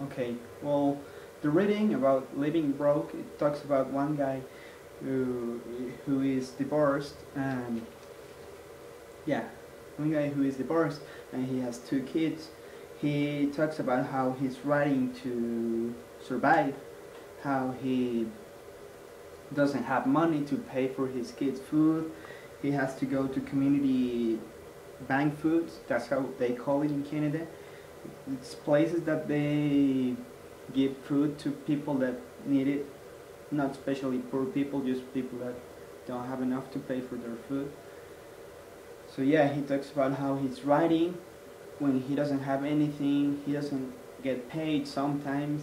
Okay, well, the reading about living broke, it talks about one guy who who is divorced, and yeah, one guy who is divorced and he has two kids. He talks about how he's writing to survive, how he doesn't have money to pay for his kids' food. He has to go to community bank foods. That's how they call it in Canada. It's places that they give food to people that need it, not especially poor people, just people that don't have enough to pay for their food. So yeah, he talks about how he's writing when he doesn't have anything, he doesn't get paid sometimes,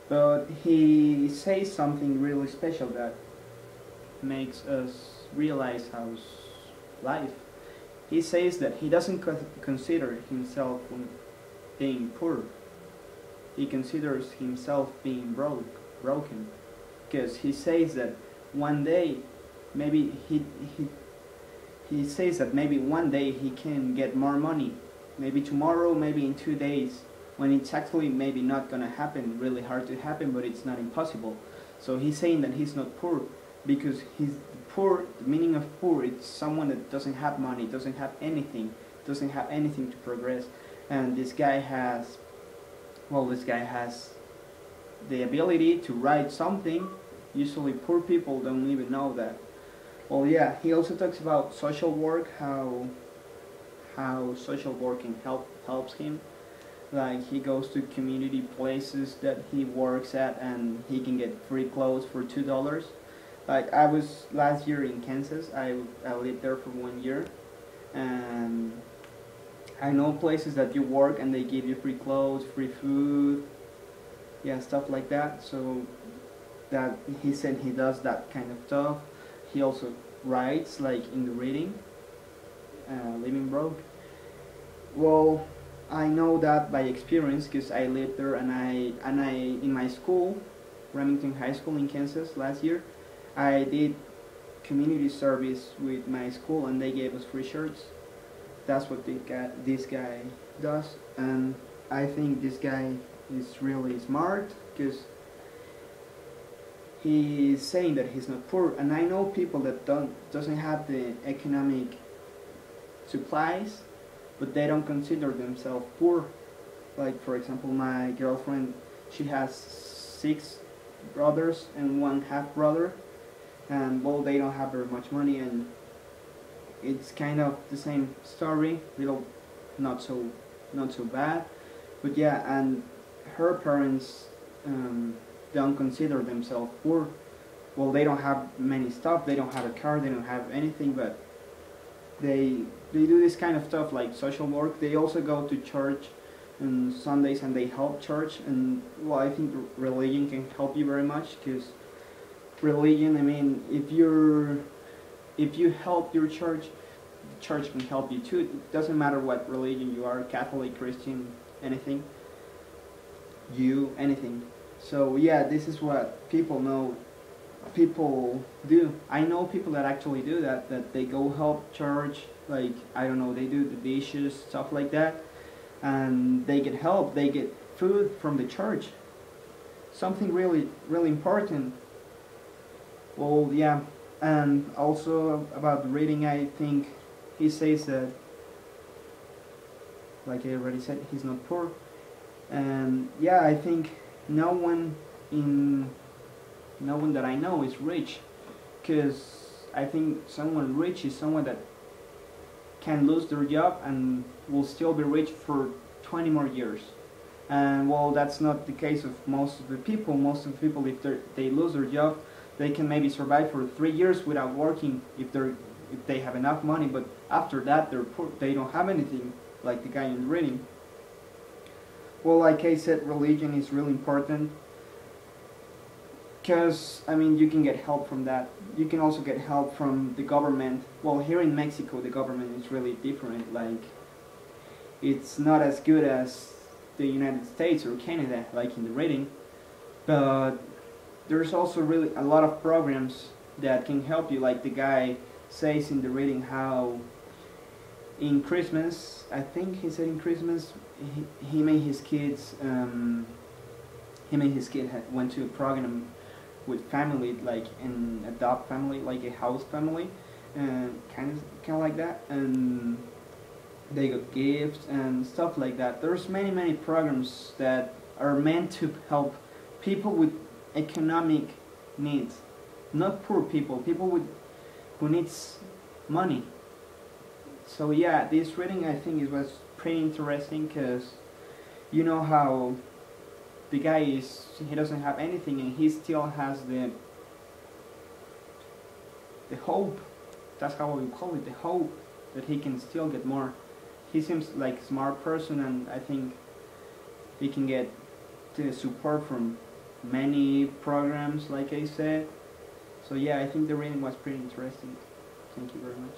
but he says something really special that makes us realize how's life. He says that he doesn't consider himself being poor. He considers himself being broken, because he says that one day, maybe he says that maybe one day he can get more money, maybe tomorrow, maybe in 2 days, when it's actually maybe not gonna happen, really hard to happen, but it's not impossible. So he's saying that he's not poor because he's poor. The meaning of poor, it's someone that doesn't have money, doesn't have anything to progress. And this guy has, well, this guy has the ability to write something. Usually poor people don't even know that. Well, yeah, he also talks about social work, how social work can helps him. Like he goes to community places that he works at and he can get free clothes for $2. Like I was last year in Kansas. I lived there for 1 year, and I know places that you work and they give you free clothes, free food, yeah, stuff like that. So that he said he does that kind of stuff. He also writes, like in the reading, Living Broke. Well, I know that by experience because I lived there, and I in my school, Remington High School in Kansas last year, I did community service with my school, and they gave us free shirts. That's what this guy does, and I think this guy is really smart because he's saying that he's not poor. And I know people that doesn't have the economic supplies, but they don't consider themselves poor. Like for example, my girlfriend, she has 6 brothers and 1 half brother, and well, they don't have very much money, and it's kind of the same story, little not so bad, but yeah, and her parents don't consider themselves poor. Well, they don't have many stuff, they don't have a car, they don't have anything, but they do this kind of stuff like social work. They also go to church on Sundays and they help church, and well, I think religion can help you very much because religion, I mean, if you help your church, the church can help you too. It doesn't matter what religion you are, Catholic, Christian, anything, anything. So yeah, this is what people do. I know people that actually do that they go help church, like, I don't know, they do the dishes, stuff like that, and they get help, they get food from the church. Something really, really important. Well, yeah, and also about the reading, I think he says that, like I already said, he's not poor. And yeah, I think no one that I know is rich, because I think someone rich is someone that can lose their job and will still be rich for 20 more years. And well, that's not the case of most of the people. Most of the people, if they lose their job, they can maybe survive for 3 years without working if they have enough money. But after that, they're poor. They don't have anything, like the guy in the reading. Well, like I said, religion is really important, because I mean, you can get help from that. You can also get help from the government. Well, here in Mexico, the government is really different. Like, it's not as good as the United States or Canada, like in the reading, but there's also really a lot of programs that can help you. Like the guy says in the reading how in Christmas, I think he said in Christmas, he made his kids went to a program with family, like an adopt family, like a house family, and kind of like that, and they got gifts and stuff like that. There's many programs that are meant to help people with economic needs, not poor people, people with who needs money. So yeah, this reading I think it was pretty interesting because you know how the guy he doesn't have anything and he still has the hope. That's how we call it, the hope that he can still get more. He seems like a smart person, and I think he can get the support from many programs, like I said. So yeah, I think the reading was pretty interesting. Thank you very much.